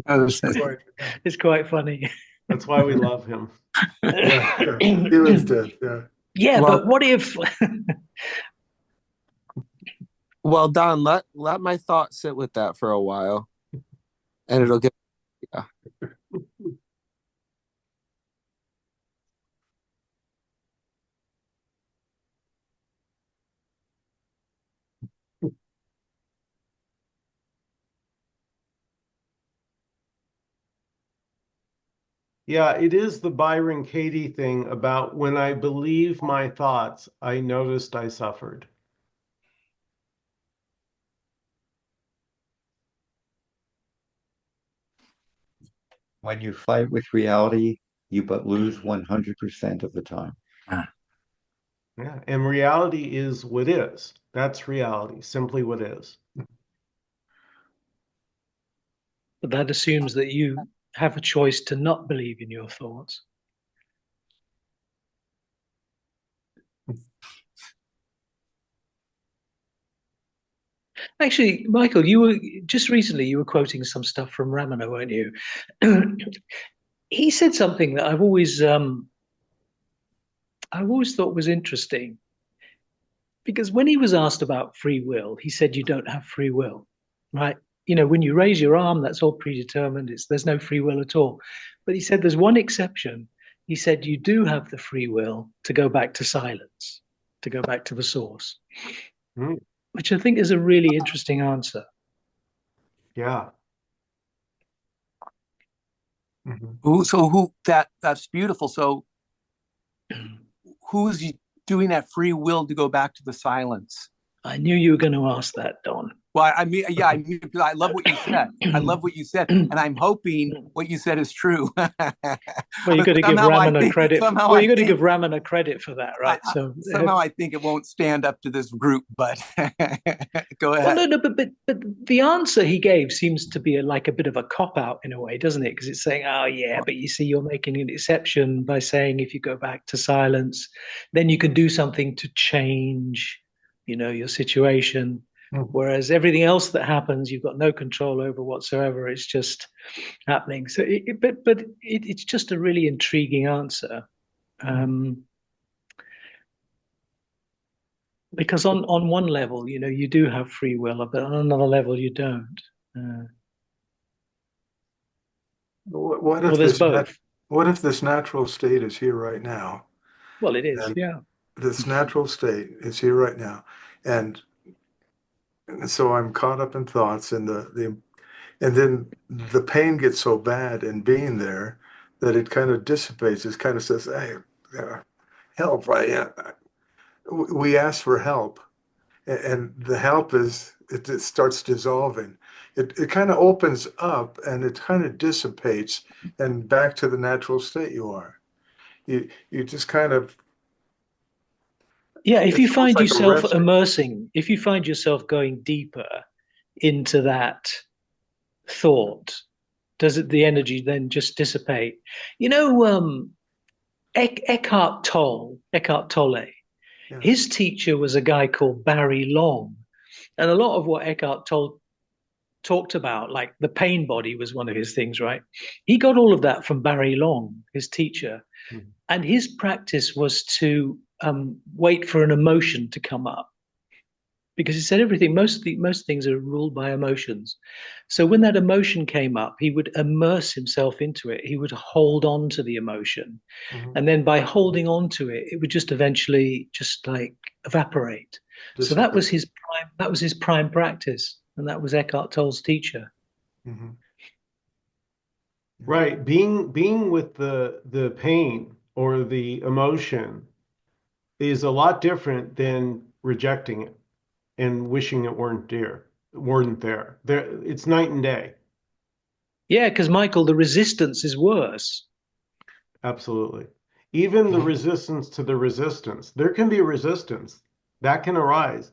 Speaker 4: Quite,
Speaker 2: It's quite funny.
Speaker 1: That's why we love him.
Speaker 4: yeah, yeah. He was dead. Yeah.
Speaker 2: Yeah,
Speaker 3: Well,
Speaker 2: but what if
Speaker 3: well, Don, let my thoughts sit with that for a while, and it'll get. Yeah.
Speaker 1: Yeah, it is the Byron Katie thing about when I believe my thoughts, I noticed I suffered.
Speaker 5: When you fight with reality, you but lose 100% of the time.
Speaker 1: Yeah, and reality is what is. That's reality, simply what is.
Speaker 2: that assumes that you have a choice to not believe in your thoughts? Actually, Michael, you were just recently you were quoting some stuff from Ramana, weren't you? He said something that I've always thought was interesting, because when he was asked about free will, he said you don't have free will, right? When you raise your arm, that's all predetermined. There's no free will at all. But he said there's one exception. He said you do have the free will to go back to silence, to go back to the source,
Speaker 1: Mm,
Speaker 2: which I think is a really interesting answer.
Speaker 1: yeah.
Speaker 4: Mhm.
Speaker 6: That's beautiful. So who's doing that free will to go back to the silence?
Speaker 2: I knew you were going to ask that, Don.
Speaker 6: Well, I mean, yeah, I mean, because I love what you said. I love what you said, and I'm hoping what you said is true.
Speaker 2: Well, you got
Speaker 6: But
Speaker 2: to give Ramana credit.
Speaker 6: somehow
Speaker 2: Well,
Speaker 6: I
Speaker 2: you got to give
Speaker 6: think,
Speaker 2: Ramana credit for that, right? So
Speaker 6: somehow I think it won't stand up to this group. But go
Speaker 2: well,
Speaker 6: ahead.
Speaker 2: no, but the answer he gave seems to be like a bit of a cop out in a way, doesn't it? Because it's saying, oh yeah, but you see, you're making an exception by saying if you go back to silence, then you can do something to change, your situation.
Speaker 4: Mhm.
Speaker 2: Whereas everything else that happens, you've got no control over whatsoever. It's just happening. So, it's just a really intriguing answer. Um, Because on one level, you do have free will, but on another level, you don't. Uh,
Speaker 4: What
Speaker 2: or
Speaker 4: if
Speaker 2: there's both.
Speaker 4: what if this natural state is here right now?
Speaker 2: Well, it is,
Speaker 4: And
Speaker 2: yeah.
Speaker 4: this natural state is here right now. And, so I'm caught up in thoughts and and then the pain gets so bad in being there that it kind of dissipates. It kind of says, "Hey, help!" Right? We ask for help, and the help it starts dissolving. It kind of opens up and it kind of dissipates, and back to the natural state you are. You just kind of,
Speaker 2: Yeah,
Speaker 4: it's almost like a resting.
Speaker 2: if you find yourself going deeper into that thought, does it the energy then just dissipate? You know, Eckhart Tolle,
Speaker 4: Yeah.
Speaker 2: his teacher was a guy called Barry Long. And a lot of what Eckhart Tolle talked about, like the pain body was one of his things, right? He got all of that from Barry Long, his teacher.
Speaker 1: Mhm.
Speaker 2: And his practice was to wait for an emotion to come up because he said everything, most things are ruled by emotions. So when that emotion came up, he would immerse himself into it. He would hold on to the emotion.
Speaker 4: Mhm.
Speaker 2: And then by holding on to it, it would just eventually just like evaporate. So
Speaker 4: Dissipate.
Speaker 2: that was his prime practice. And that was Eckhart Tolle's teacher.
Speaker 4: Mhm. Yeah.
Speaker 1: Right. Being with the pain or the emotion is a lot different than rejecting it and wishing it weren't there. It's night and day.
Speaker 2: Yeah, because Michael, the resistance is worse.
Speaker 1: Absolutely. Even the resistance to the resistance. There can be resistance that can arise,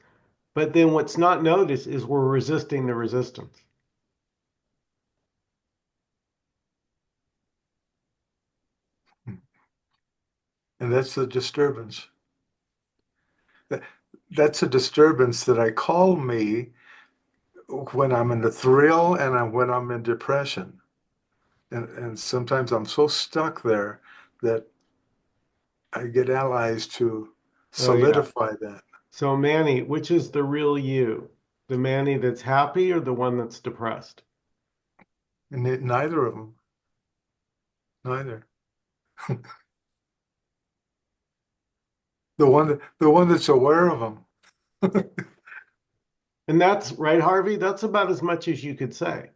Speaker 1: but then what's not noticed is we're resisting the resistance.
Speaker 4: And that's the disturbance. That, that's a disturbance that I call me when I'm in the thrill and when I'm in depression. And sometimes I'm so stuck there that I get allies to
Speaker 1: Oh yeah.
Speaker 4: solidify that.
Speaker 1: So Manny, which is the real you? The Manny that's happy or the one that's depressed?
Speaker 4: And neither of them, neither. The one that's aware of them.
Speaker 1: And that's right, Harvey. That's about as much as you could say.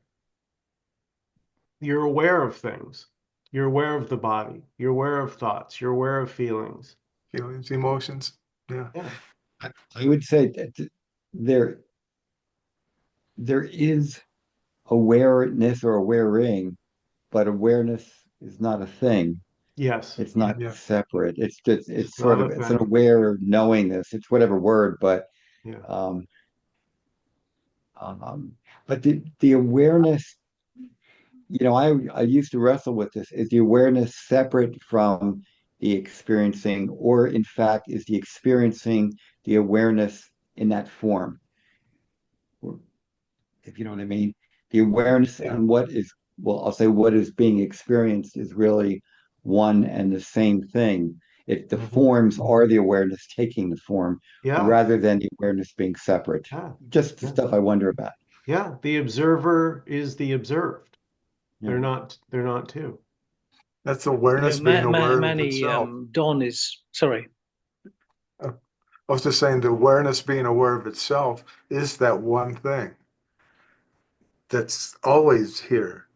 Speaker 1: You're aware of things. You're aware of the body. You're aware of thoughts. You're aware of feelings.
Speaker 4: Feelings, emotions. Yeah.
Speaker 1: Yeah.
Speaker 5: I would say that there there is awareness or awareing, but awareness is not a thing.
Speaker 1: Yes.
Speaker 5: It's not
Speaker 4: Yeah.
Speaker 5: separate. It's just
Speaker 1: It's
Speaker 5: it's sort
Speaker 1: not
Speaker 5: of
Speaker 1: a
Speaker 5: it's an
Speaker 1: thing.
Speaker 5: aware knowingness. It's whatever word,
Speaker 1: Yeah.
Speaker 5: um, um, but the awareness, I used to wrestle with this. Is the awareness separate from the experiencing, or in fact, is the experiencing the awareness in that form? If you know what I mean. The awareness
Speaker 1: Yeah.
Speaker 5: and I'll say what is being experienced is really one and the same thing. If the
Speaker 1: Hmm.
Speaker 5: forms are the awareness taking the form
Speaker 1: Yeah.
Speaker 5: rather than the awareness being separate.
Speaker 1: Yeah.
Speaker 5: Just the
Speaker 1: Yeah.
Speaker 5: stuff I wonder about.
Speaker 1: Yeah. The observer is the observed.
Speaker 5: Yeah.
Speaker 1: They're not two.
Speaker 4: That's awareness being aware of
Speaker 2: Manny,
Speaker 4: itself.
Speaker 2: Don is, sorry.
Speaker 4: I was just saying the awareness being aware of itself is that one thing that's always here,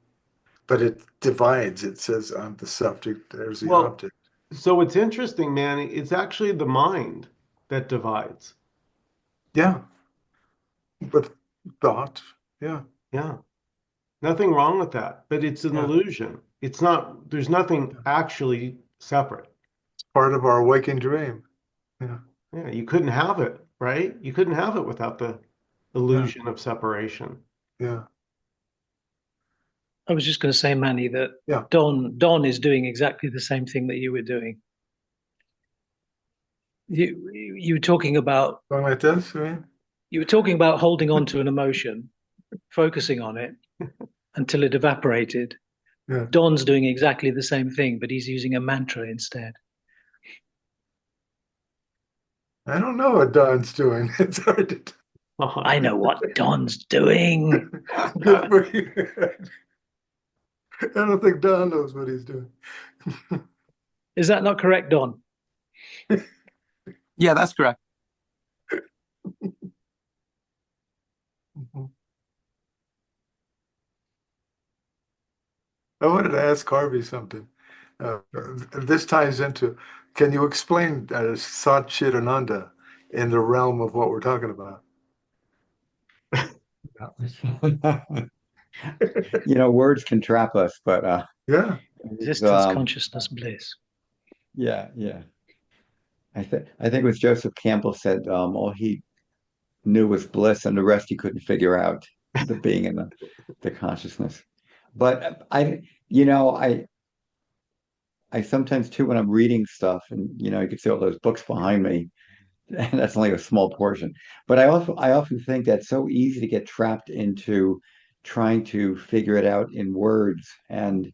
Speaker 4: but it divides. It says I'm the subject, there's the
Speaker 1: Well,
Speaker 4: object.
Speaker 1: so it's interesting, Manny. It's actually the mind that divides.
Speaker 4: Yeah, but thought, yeah,
Speaker 1: Yeah. Nothing wrong with that, but it's an
Speaker 4: yeah.
Speaker 1: illusion. It's not, there's nothing actually separate.
Speaker 4: Part of our waking dream. Yeah,
Speaker 1: Yeah, you couldn't have it, right? You couldn't have it without the
Speaker 4: yeah,
Speaker 1: illusion of separation.
Speaker 4: yeah,
Speaker 2: I was just going to say, Manny, that
Speaker 4: yeah.
Speaker 2: Don is doing exactly the same thing that you were doing. You were talking about
Speaker 4: Going like this, I mean?
Speaker 2: holding on to an emotion, focusing on it until it evaporated.
Speaker 4: Yeah.
Speaker 2: Don's doing exactly the same thing, but he's using a mantra instead.
Speaker 4: I don't know what Don's doing. It's hard to
Speaker 2: I know what Don's doing.
Speaker 4: Good for you. I don't think Don knows what he's doing.
Speaker 2: Is that not correct, Don?
Speaker 6: Yeah, that's correct.
Speaker 4: I wanted to ask Harvey something. This ties into, can you explain Sat Chit Ananda in the realm of what we're talking about?
Speaker 5: Words can trap us, but
Speaker 4: Yeah.
Speaker 2: Existence, consciousness, bliss.
Speaker 5: yeah. I think it was Joseph Campbell said all he knew was bliss, and the rest he couldn't figure out, the being in the consciousness. But I sometimes too when I'm reading stuff, and you can see all those books behind me, and that's only a small portion. But I often think that's so easy to get trapped into trying to figure it out in words, and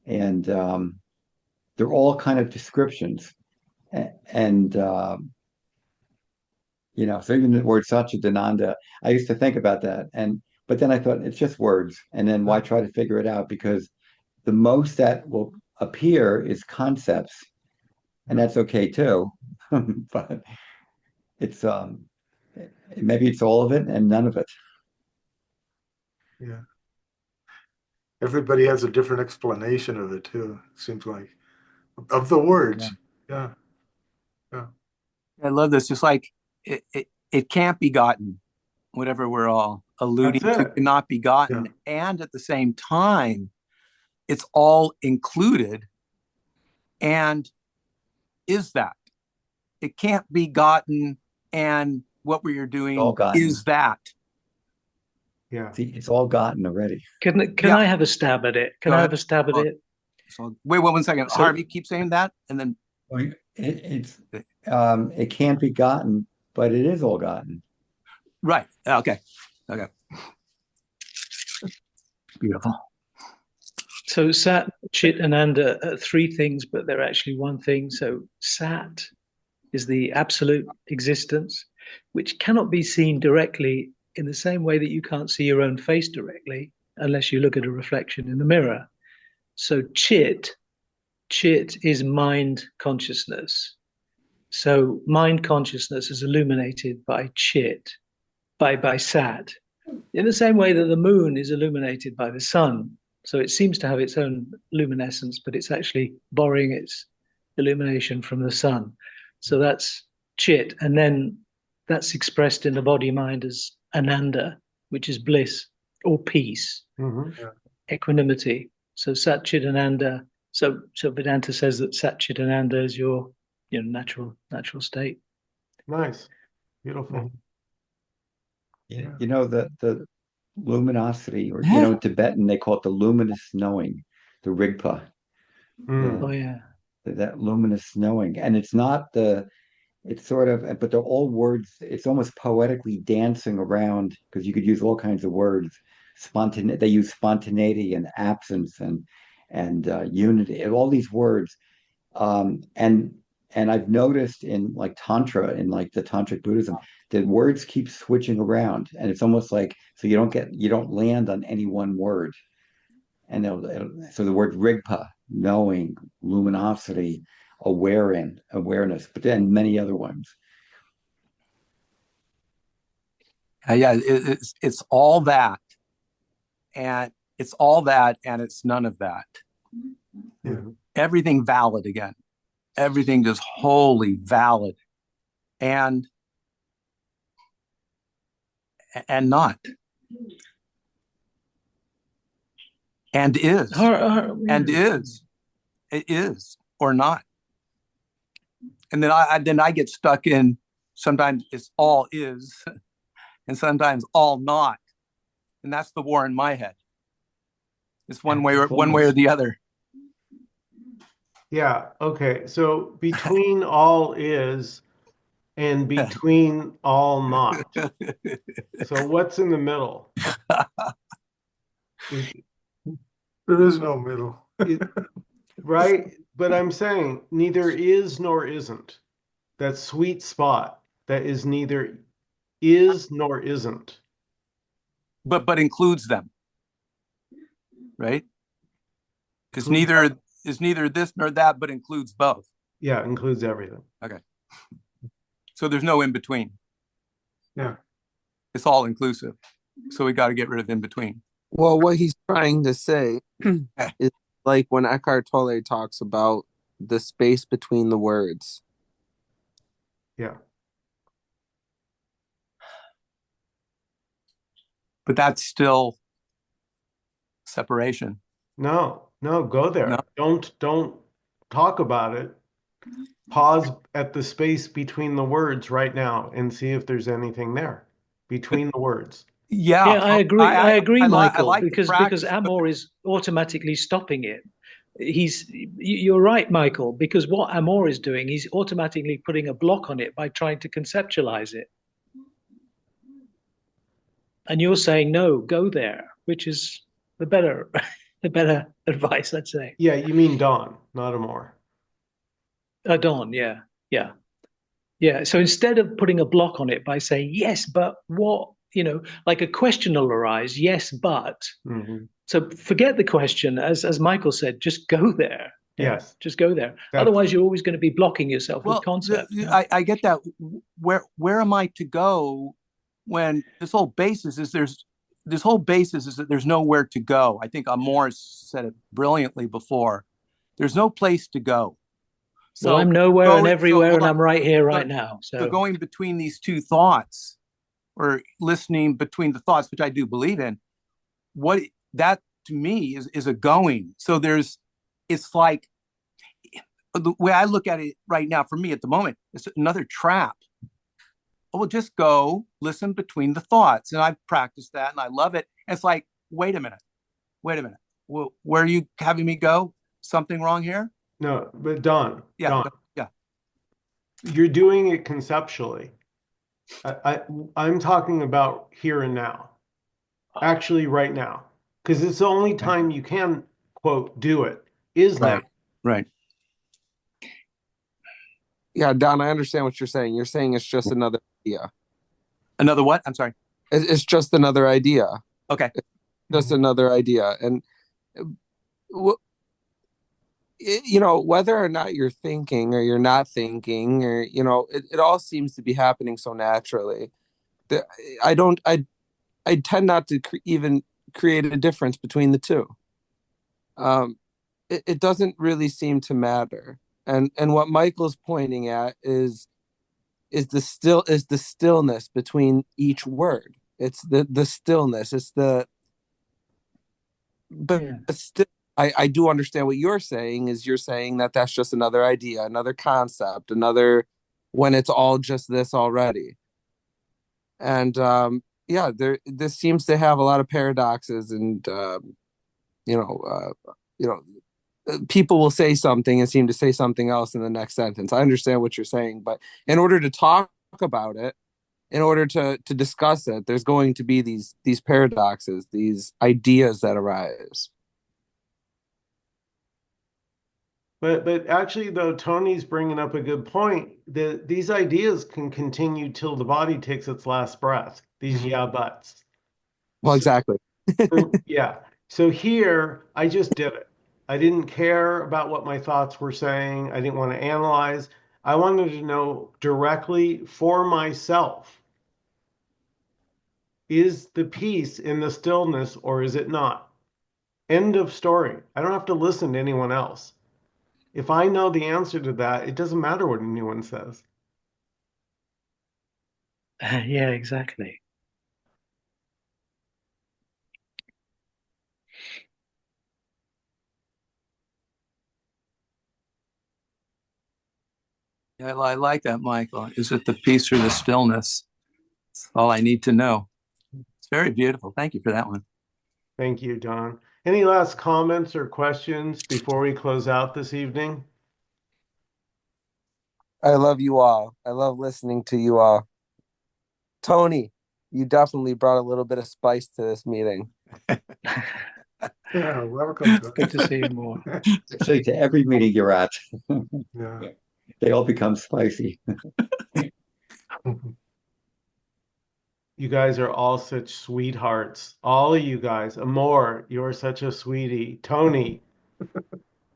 Speaker 5: they're all kind of descriptions, and so even the word Satchidananda, I used to think about that, but then I thought it's just words, and then why try to figure it out? Because the most that will appear is concepts, and that's okay too. But it's maybe it's all of it and none of it.
Speaker 4: Yeah. Everybody has a different explanation of it too, it seems like. Of the
Speaker 6: Yeah.
Speaker 4: words. Yeah. Yeah.
Speaker 6: I love this. Just like it can't be gotten, whatever we're all alluding
Speaker 1: That's
Speaker 6: to,
Speaker 1: it.
Speaker 6: cannot be gotten.
Speaker 4: Yeah.
Speaker 6: And at the same time, it's all included and is that. It can't be gotten, and what we are
Speaker 5: It's all
Speaker 6: doing
Speaker 5: gotten.
Speaker 6: is that.
Speaker 1: Yeah.
Speaker 5: See, it's all gotten already.
Speaker 2: Can
Speaker 6: Yeah.
Speaker 2: I have a stab at it? Can
Speaker 6: Go
Speaker 2: I
Speaker 6: ahead.
Speaker 2: have a stab at
Speaker 6: Well,
Speaker 2: it?
Speaker 6: so, wait 1 second.
Speaker 2: So,
Speaker 6: Harvey, keep saying that, and then
Speaker 5: Well, it can't be gotten, but it is all gotten.
Speaker 6: right. Okay. Okay. Beautiful.
Speaker 2: so Sat, Chit, and Anda are three things, but they're actually one thing. So Sat is the absolute existence, which cannot be seen directly in the same way that you can't see your own face directly unless you look at a reflection in the mirror. So Chit is mind consciousness. So mind consciousness is illuminated by Chit, by Sat, in the same way that the moon is illuminated by the sun. So it seems to have its own luminescence, but it's actually borrowing its illumination from the sun. So that's Chit. And then that's expressed in the body mind as Ananda, which is bliss or peace,
Speaker 1: Mm-hmm.
Speaker 2: equanimity. So Sat Chit Ananda. So Vedanta says that Sat Chit Ananda is your natural state.
Speaker 1: Nice. Beautiful.
Speaker 5: Yeah. The luminosity, or
Speaker 6: Yeah.
Speaker 5: in Tibetan they call it the luminous knowing, the Rigpa,
Speaker 1: Mm.
Speaker 2: Oh
Speaker 5: the,
Speaker 2: yeah.
Speaker 5: that luminous knowing, and it's not it's sort of, but they're all words. It's almost poetically dancing around because you could use all kinds of words. They use spontaneity and absence and unity, all these words. And I've noticed in like Tantra, in like the Tantric Buddhism, that words keep switching around, and it's almost like so you don't land on any one word. And so the word Rigpa, knowing, luminosity, awareness, but then many other ones.
Speaker 6: Yeah, it's all that, and it's all that, and it's none of that.
Speaker 4: Yeah.
Speaker 6: Everything valid again. Everything just wholly valid, and not, and is, and is, it is or not. And then I get stuck in sometimes it's all is, and sometimes all not, and that's the war in my head. It's one way or the other.
Speaker 1: Yeah. Okay. So between all is and between all not. So what's in the middle?
Speaker 4: There is no middle.
Speaker 1: Right? But I'm saying neither is nor isn't. That sweet spot. that is neither is nor isn't.
Speaker 6: but includes them, right? It's
Speaker 1: Includes,
Speaker 6: neither this nor that, but includes both.
Speaker 1: yeah, includes everything.
Speaker 6: Okay. So there's no in between.
Speaker 4: Yeah.
Speaker 6: It's all inclusive. So we got to get rid of in between.
Speaker 3: Well, what he's trying to say is like when Eckhart Tolle talks about the space between the words.
Speaker 1: Yeah.
Speaker 6: But that's still separation.
Speaker 1: No, go there.
Speaker 6: No.
Speaker 1: Don't talk about it. Pause at the space between the words right now and see if there's anything there between the words.
Speaker 6: Yeah,
Speaker 2: Yeah, I agree. I agree,
Speaker 6: I
Speaker 2: Michael,
Speaker 6: like the
Speaker 2: because
Speaker 6: practice,
Speaker 2: Amor is automatically stopping it. You're right, Michael, because what Amor is doing, he's automatically putting a block on it by trying to conceptualize it. And you're saying, no, go there, which is the better the better advice, I'd say.
Speaker 1: Yeah, you mean Dawn, not Amor.
Speaker 2: Dawn, yeah, yeah. Yeah. So instead of putting a block on it by saying, yes, but what, like a question will arise, yes, but.
Speaker 1: Mm-hmm.
Speaker 2: So forget the question, as Michael said, just go there. Yeah,
Speaker 1: Yes.
Speaker 2: just go there.
Speaker 1: That's,
Speaker 2: Otherwise, you're always going to be blocking yourself with concept.
Speaker 6: I get that. Where am I to go when this whole basis is that there's nowhere to go. I think Amor said it brilliantly before. There's no place to go. So
Speaker 2: well, I'm nowhere and everywhere, and
Speaker 6: on.
Speaker 2: I'm right here, right now.
Speaker 6: So going between these two thoughts, or listening between the thoughts, which I do believe in, what that to me is a going. So it's like the way I look at it right now, for me at the moment, it's another trap. Well, just go listen between the thoughts, and I've practiced that, and I love it. And it's like, wait a minute. Well, where are you having me go? Something wrong here?
Speaker 1: no, but Dawn,
Speaker 6: Yeah.
Speaker 1: you're doing it conceptually. I'm talking about here and now, actually right now, because it's the only time you can, quote, do it is now.
Speaker 6: Right.
Speaker 3: Yeah, Don, I understand what you're saying. You're saying it's just another idea.
Speaker 6: Another what? I'm sorry.
Speaker 3: It's just another idea.
Speaker 6: Okay.
Speaker 3: It's just another idea. And, whether or not you're thinking or you're not thinking, or, it all seems to be happening so naturally. I tend not to even create a difference between the two. It doesn't really seem to matter. And what Michael's pointing at is the stillness between each word. It's the stillness. It's but still, I do understand what you're saying. Is you're saying that that's just another idea, another concept, when it's all just this already. And this seems to have a lot of paradoxes, and people will say something and seem to say something else in the next sentence. I understand what you're saying, but in order to talk about it, in order to discuss it, there's going to be these paradoxes, these ideas that arise.
Speaker 1: But actually, though, Tony's bringing up a good point that these ideas can continue till the body takes its last breath. These yeah buts.
Speaker 3: Well, exactly.
Speaker 1: Yeah. So here, I just did it. I didn't care about what my thoughts were saying. I didn't want to analyze. I wanted to know directly for myself, is the peace in the stillness or is it not? End of story. I don't have to listen to anyone else. If I know the answer to that, it doesn't matter what anyone says.
Speaker 2: Yeah, exactly.
Speaker 6: Yeah, I like that, Michael. Is it the peace or the stillness? That's all I need to know. It's very beautiful. Thank you for that one.
Speaker 1: Thank you, Don. Any last comments or questions before we close out this evening?
Speaker 3: I love you all. I love listening to you all. Tony, you definitely brought a little bit of spice to this meeting.
Speaker 4: Yeah, welcome.
Speaker 2: Good to see you more.
Speaker 5: So to every meeting you're at,
Speaker 4: Yeah.
Speaker 5: they all become spicy.
Speaker 1: You guys are all such sweethearts. All of you guys. Amor, you're such a sweetie. Tony,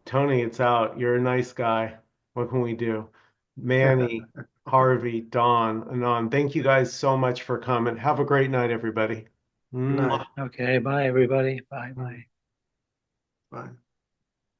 Speaker 1: it's out. You're a nice guy. What can we do? Manny, Harvey, Don, Anon. Thank you guys so much for coming. Have a great night, everybody.
Speaker 4: Good
Speaker 1: Mwah.
Speaker 4: night.
Speaker 2: Okay, bye everybody. Bye bye.
Speaker 4: Bye.